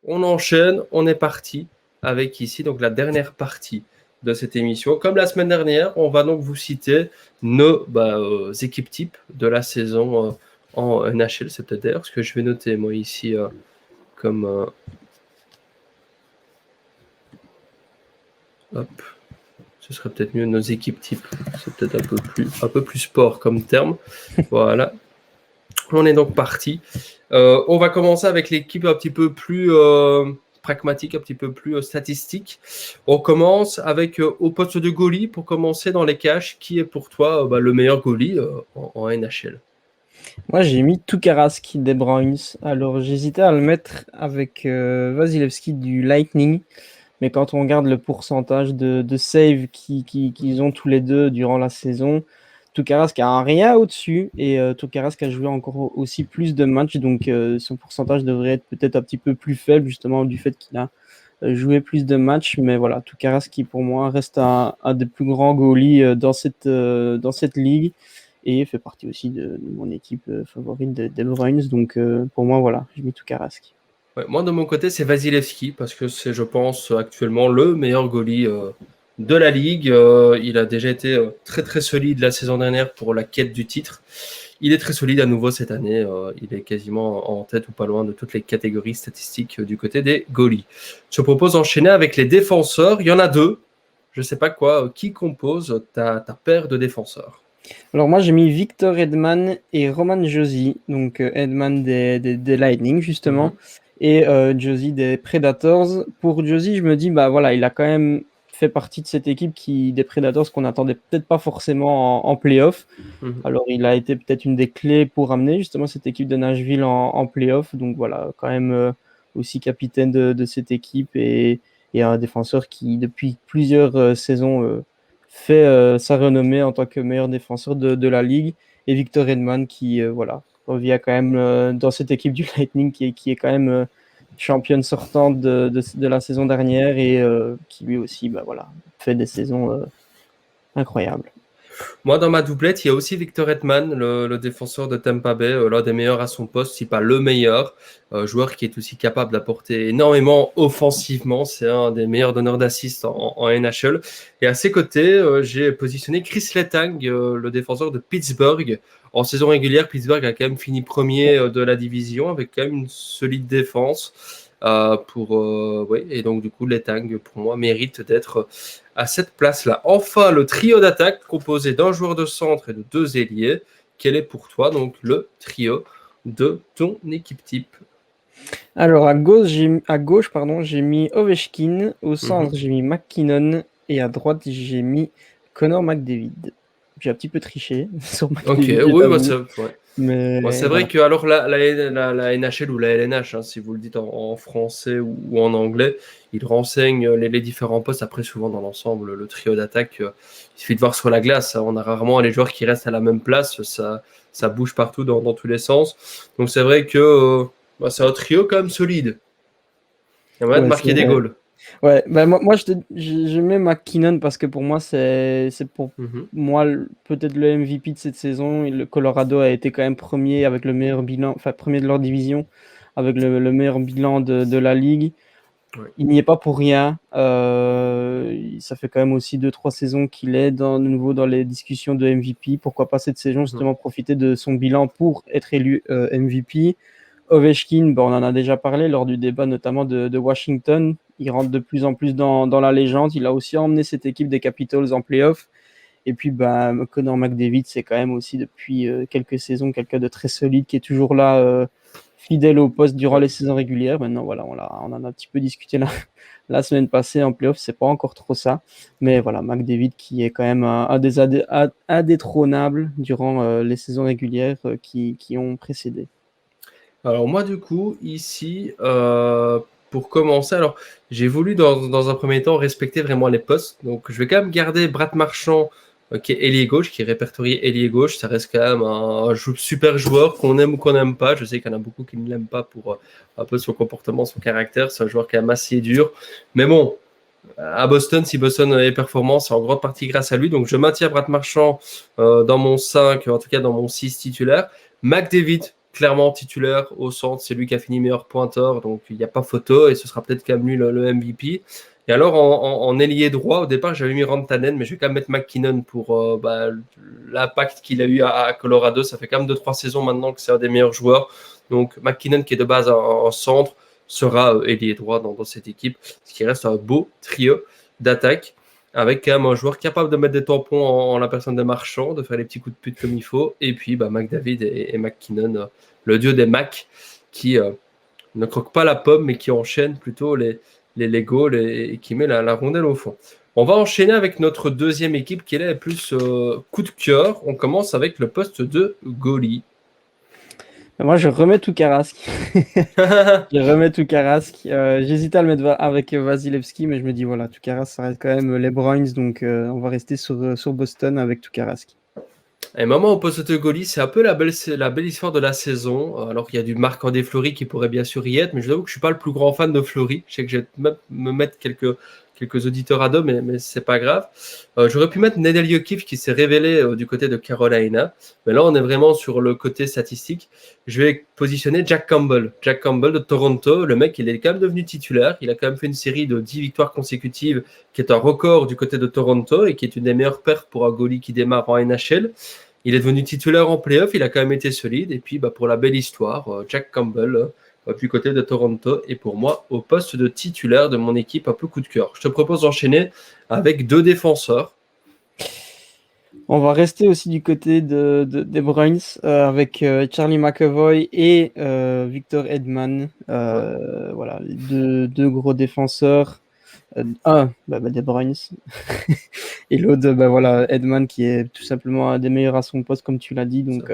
on enchaîne, on est parti avec ici donc la dernière partie de cette émission. Comme la semaine dernière, on va donc vous citer nos équipes types de la saison en NHL. C'est peut-être d'ailleurs ce que je vais noter moi ici comme... hop, ce serait peut-être mieux nos équipes types. C'est peut-être un peu plus sport comme terme. Voilà. On est donc parti. On va commencer avec l'équipe un petit peu plus pragmatique, un petit peu plus statistique. On commence avec au poste de goalie. Pour commencer dans les caches, qui est pour toi le meilleur goalie en NHL? Moi, j'ai mis Tukarask des Bruins. Alors, j'hésitais à le mettre avec Vasilevski du Lightning. Mais quand on regarde le pourcentage de save qu'ils ont tous les deux durant la saison, Tukarask a rien au-dessus et Tukarask a joué encore aussi plus de matchs. Donc, son pourcentage devrait être peut-être un petit peu plus faible, justement, du fait qu'il a joué plus de matchs. Mais voilà, Tukarask qui, pour moi, reste un des plus grands goalies dans cette ligue et fait partie aussi de mon équipe favorite des Bruins. Donc, pour moi, voilà, j'ai mis Tukarask. Ouais, moi, de mon côté, c'est Vasilevski parce que c'est, je pense, actuellement le meilleur goalie de la ligue. Il a déjà été très, très solide la saison dernière pour la quête du titre. Il est très solide à nouveau cette année. Il est quasiment en tête ou pas loin de toutes les catégories statistiques du côté des goalies. Je te propose d'enchaîner avec les défenseurs. Il y en a deux. Je ne sais pas quoi. Qui compose ta paire de défenseurs? Alors moi j'ai mis Victor Edman et Roman Josi, donc Edman des Lightning justement, et Josi des Predators. Pour Josi je me dis bah voilà, il a quand même fait partie de cette équipe des Predators qu'on n'attendait peut-être pas forcément en playoff. Alors il a été peut-être une des clés pour amener justement cette équipe de Nashville en playoff. Donc voilà, quand même aussi capitaine de cette équipe et un défenseur qui depuis plusieurs saisons fait sa renommée en tant que meilleur défenseur de la ligue. Et Victor Edman qui voilà, revient quand même dans cette équipe du Lightning qui est quand même championne sortante de la saison dernière et qui lui aussi bah, voilà, fait des saisons incroyables. Moi, dans ma doublette, il y a aussi Victor Hedman, le défenseur de Tampa Bay, l'un des meilleurs à son poste, si pas le meilleur. Joueur qui est aussi capable d'apporter énormément offensivement. C'est un des meilleurs donneurs d'assists en NHL. Et à ses côtés, j'ai positionné Chris Letang, le défenseur de Pittsburgh. En saison régulière, Pittsburgh a quand même fini premier de la division avec quand même une solide défense. Et donc du coup, Letang, pour moi, mérite d'être à cette place-là. Enfin, le trio d'attaque composé d'un joueur de centre et de deux ailiers. Quel est pour toi donc le trio de ton équipe type? Alors à gauche, j'ai mis Ovechkin, au centre j'ai mis McKinnon et à droite j'ai mis Connor McDavid. J'ai un petit peu triché sur McDavid, Ok, oui, j'avoue. Mais c'est vrai voilà. que alors la NHL ou la LNH, hein, si vous le dites en français ou en anglais, il renseigne les différents postes. Après, souvent dans l'ensemble, le trio d'attaque, il suffit de voir sur la glace. Hein, on a rarement les joueurs qui restent à la même place. Ça bouge partout dans tous les sens. Donc c'est vrai que c'est un trio quand même solide. Il y a moyen de Ouais, c'est marquer des vrai. goals. Ouais, bah moi je mets McKinnon parce que pour moi c'est pour moi peut-être le MVP de cette saison. Et le Colorado a été quand même premier avec le meilleur bilan, enfin premier de leur division avec le meilleur bilan de la ligue. Ouais. Il n'y est pas pour rien. Ça fait quand même aussi 2-3 saisons qu'il est de nouveau dans les discussions de MVP. Pourquoi pas cette saison justement profiter de son bilan pour être élu MVP. Ovechkin, on en a déjà parlé lors du débat notamment de Washington. Il rentre de plus en plus dans la légende. Il a aussi emmené cette équipe des Capitals en playoff. Et puis Connor McDavid, c'est quand même aussi depuis quelques saisons quelqu'un de très solide qui est toujours là, fidèle au poste durant les saisons régulières. Maintenant, voilà, on en a un petit peu discuté la semaine passée en playoff. C'est pas encore trop ça. Mais voilà, McDavid qui est quand même un des indétrônables durant les saisons régulières qui ont précédé. Alors moi du coup ici pour commencer, alors j'ai voulu dans un premier temps respecter vraiment les postes, donc je vais quand même garder Brad Marchand qui est ailier gauche, qui est répertorié ailier gauche. Ça reste quand même un super joueur qu'on aime ou qu'on n'aime pas. Je sais qu'il y en a beaucoup qui ne l'aiment pas pour un peu son comportement, son caractère. C'est un joueur quand même assez dur, mais bon, à Boston, si Boston est performant, c'est en grande partie grâce à lui. Donc je maintiens Brad Marchand dans mon 5, en tout cas dans mon 6 titulaire. McDavid clairement titulaire au centre. C'est lui qui a fini meilleur pointeur, donc il n'y a pas photo et ce sera peut-être quand même lui le MVP. Et alors en ailier droit, au départ j'avais mis Rantanen, mais je vais quand même mettre McKinnon pour l'impact qu'il a eu à Colorado. Ça fait quand même 2-3 saisons maintenant que c'est un des meilleurs joueurs. Donc McKinnon qui est de base en centre sera ailier droit dans cette équipe, ce qui reste un beau trio d'attaque avec quand même un joueur capable de mettre des tampons en la personne de Marchand, de faire les petits coups de pute comme il faut, et puis McDavid et McKinnon, le dieu des Mac, qui ne croque pas la pomme, mais qui enchaîne plutôt les goals et qui met la rondelle au fond. On va enchaîner avec notre deuxième équipe qui est là plus coup de cœur. On commence avec le poste de goalie. Moi, je remets tout Carrasque. J'hésitais à le mettre avec Vasilevski, mais je me dis, voilà, Toukaras, ça reste quand même les Bruins, donc on va rester sur Boston avec Toukaras. Et moment au poste de goalie, c'est un peu la belle histoire de la saison. Alors qu'il y a du Marc-André Fleury qui pourrait bien sûr y être, mais je vous avoue que je suis pas le plus grand fan de Fleury. Je sais que je vais me mettre quelques auditeurs à dos, mais c'est pas grave. J'aurais pu mettre Nedeljkovic qui s'est révélé du côté de Carolina, mais là on est vraiment sur le côté statistique. Je vais positionner Jack Campbell. Jack Campbell de Toronto, le mec il est quand même devenu titulaire. Il a quand même fait une série de 10 victoires consécutives qui est un record du côté de Toronto et qui est une des meilleures perfs pour un goalie qui démarre en NHL. Il est devenu titulaire en playoff, il a quand même été solide. Et puis, pour la belle histoire, Jack Campbell, du côté de Toronto, et pour moi, au poste de titulaire de mon équipe, un peu coup de cœur. Je te propose d'enchaîner avec 2 défenseurs. On va rester aussi du côté des Bruins avec Charlie McAvoy et Victor Hedman. Voilà, deux gros défenseurs. Des Bruins. Et l'autre, voilà, Hedman qui est tout simplement un des meilleurs à son poste, comme tu l'as dit. Donc,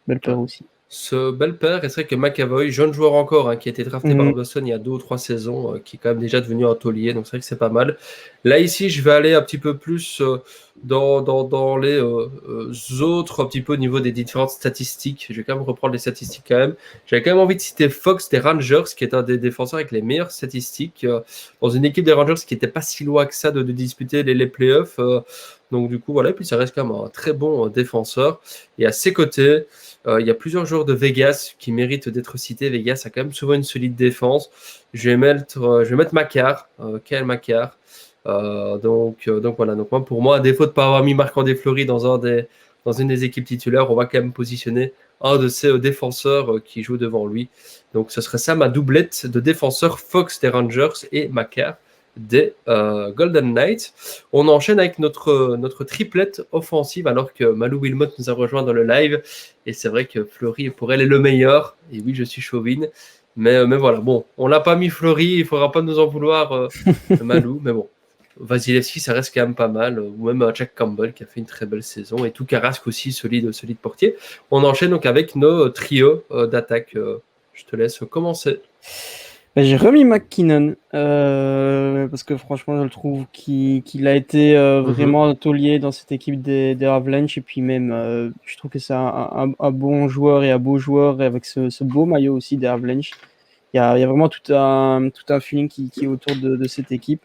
belle paire aussi. Ce bel père, et c'est vrai que McAvoy, jeune joueur encore, qui a été drafté par Boston il y a 2 ou 3 saisons, qui est quand même déjà devenu un taulier, donc c'est vrai que c'est pas mal. Là, ici, je vais aller un petit peu plus dans les autres, un petit peu au niveau des différentes statistiques. Je vais quand même reprendre les statistiques quand même. J'avais quand même envie de citer Fox des Rangers, qui est un des défenseurs avec les meilleures statistiques, dans une équipe des Rangers qui n'était pas si loin que ça de disputer les playoffs. Donc du coup, voilà, et puis ça reste quand même un très bon défenseur. Et à ses côtés, il y a plusieurs joueurs de Vegas qui méritent d'être cités. Vegas a quand même souvent une solide défense. Je vais mettre Makar, Kyle Makar. Donc voilà. Donc pour moi, à défaut de ne pas avoir mis Marc-André Fleury dans une des équipes titulaires, on va quand même positionner un de ces défenseurs qui joue devant lui. Donc ce serait ça ma doublette de défenseurs, Fox des Rangers et Makar des Golden Knights. On enchaîne avec notre triplette offensive alors que Malou Wilmot nous a rejoint dans le live et c'est vrai que Fleury pour elle est le meilleur et oui je suis chauvine mais voilà, bon, on l'a pas mis Fleury, il faudra pas nous en vouloir Malou, mais bon, Vasilevski ça reste quand même pas mal, ou même Jack Campbell qui a fait une très belle saison et tout Carrasque aussi, solide portier. On enchaîne donc avec nos trios d'attaque. Je te laisse commencer. J'ai remis McKinnon parce que franchement je le trouve qu'il a été vraiment taulier dans cette équipe des Avalanche et puis même je trouve que c'est un bon joueur et un beau joueur avec ce beau maillot aussi des Avalanche. Il y a vraiment tout un feeling qui est autour de cette équipe.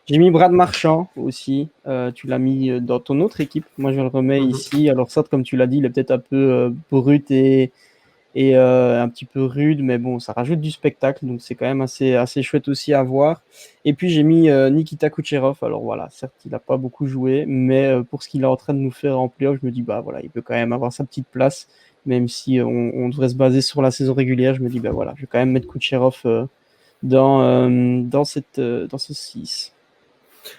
J'ai mis Brad Marchand aussi, tu l'as mis dans ton autre équipe, moi je le remets ici. Alors certes comme tu l'as dit il est peut-être un peu brut et un petit peu rude, mais bon, ça rajoute du spectacle, donc c'est quand même assez chouette aussi à voir. Et puis j'ai mis Nikita Kucherov, alors voilà, certes il n'a pas beaucoup joué, mais pour ce qu'il est en train de nous faire en playoff, je me dis, voilà, il peut quand même avoir sa petite place, même si on devrait se baser sur la saison régulière, je me dis, voilà, je vais quand même mettre Kucherov dans ce 6.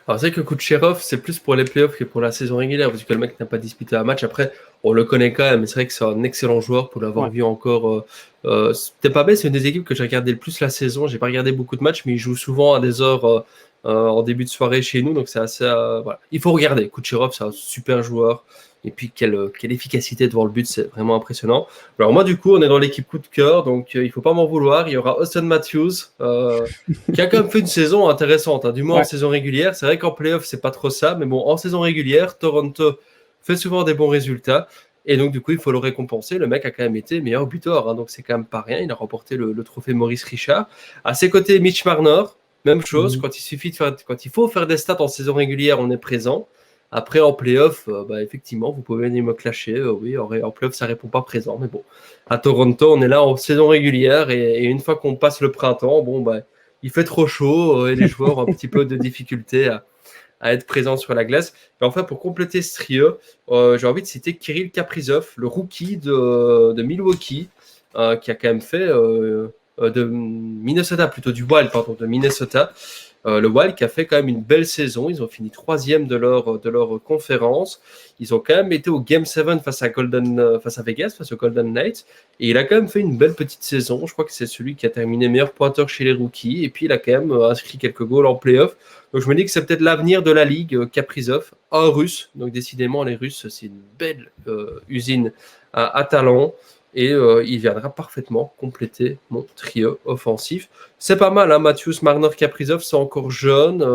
Alors c'est vrai que Kucherov, c'est plus pour les playoffs que pour la saison régulière, parce que le mec n'a pas disputé un match. Après, on le connaît quand même, c'est vrai que c'est un excellent joueur pour l'avoir vu encore. C'était pas bête, c'est une des équipes que j'ai regardé le plus la saison. J'ai pas regardé beaucoup de matchs, mais il joue souvent à des heures en début de soirée chez nous, donc c'est assez... voilà. Il faut regarder. Kucherov, c'est un super joueur. Et puis, quelle efficacité devant le but, c'est vraiment impressionnant. Alors moi, du coup, on est dans l'équipe coup de cœur, donc il ne faut pas m'en vouloir. Il y aura Auston Matthews, qui a quand même fait une saison intéressante, du moins en saison régulière. C'est vrai qu'en playoff, c'est pas trop ça, mais bon, en saison régulière, Toronto fait souvent des bons résultats. Et donc, du coup, il faut le récompenser. Le mec a quand même été meilleur buteur, donc c'est quand même pas rien. Il a remporté le trophée Maurice Richard. À ses côtés, Mitch Marner, même chose. Quand il faut faire des stats en saison régulière, on est présent. Après, en playoff, effectivement, vous pouvez venir me clasher. Oui, en playoff, ça répond pas présent. Mais bon, à Toronto, on est là en saison régulière et une fois qu'on passe le printemps, il fait trop chaud et les joueurs ont un petit peu de difficulté à être présents sur la glace. Et enfin, pour compléter ce trio, j'ai envie de citer Kirill Kaprizov, le rookie de Milwaukee, qui a quand même fait de Minnesota, plutôt du Wild, pardon, de Minnesota. Le Wild qui a fait quand même une belle saison. Ils ont fini 3e de leur conférence. Ils ont quand même été au Game 7 face à Vegas, face au Golden Knights. Et il a quand même fait une belle petite saison. Je crois que c'est celui qui a terminé meilleur pointeur chez les rookies. Et puis, il a quand même inscrit quelques goals en playoff. Donc, je me dis que c'est peut-être l'avenir de la Ligue, Kaprizov, un Russe. Donc, décidément, les Russes, c'est une belle usine à talent. Et il viendra parfaitement compléter mon trio offensif. C'est pas mal, hein, Matthews, Marner, Kaprizov, c'est encore jeune.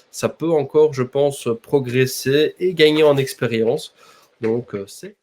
Ça peut encore, je pense, progresser et gagner en expérience. Donc, c'est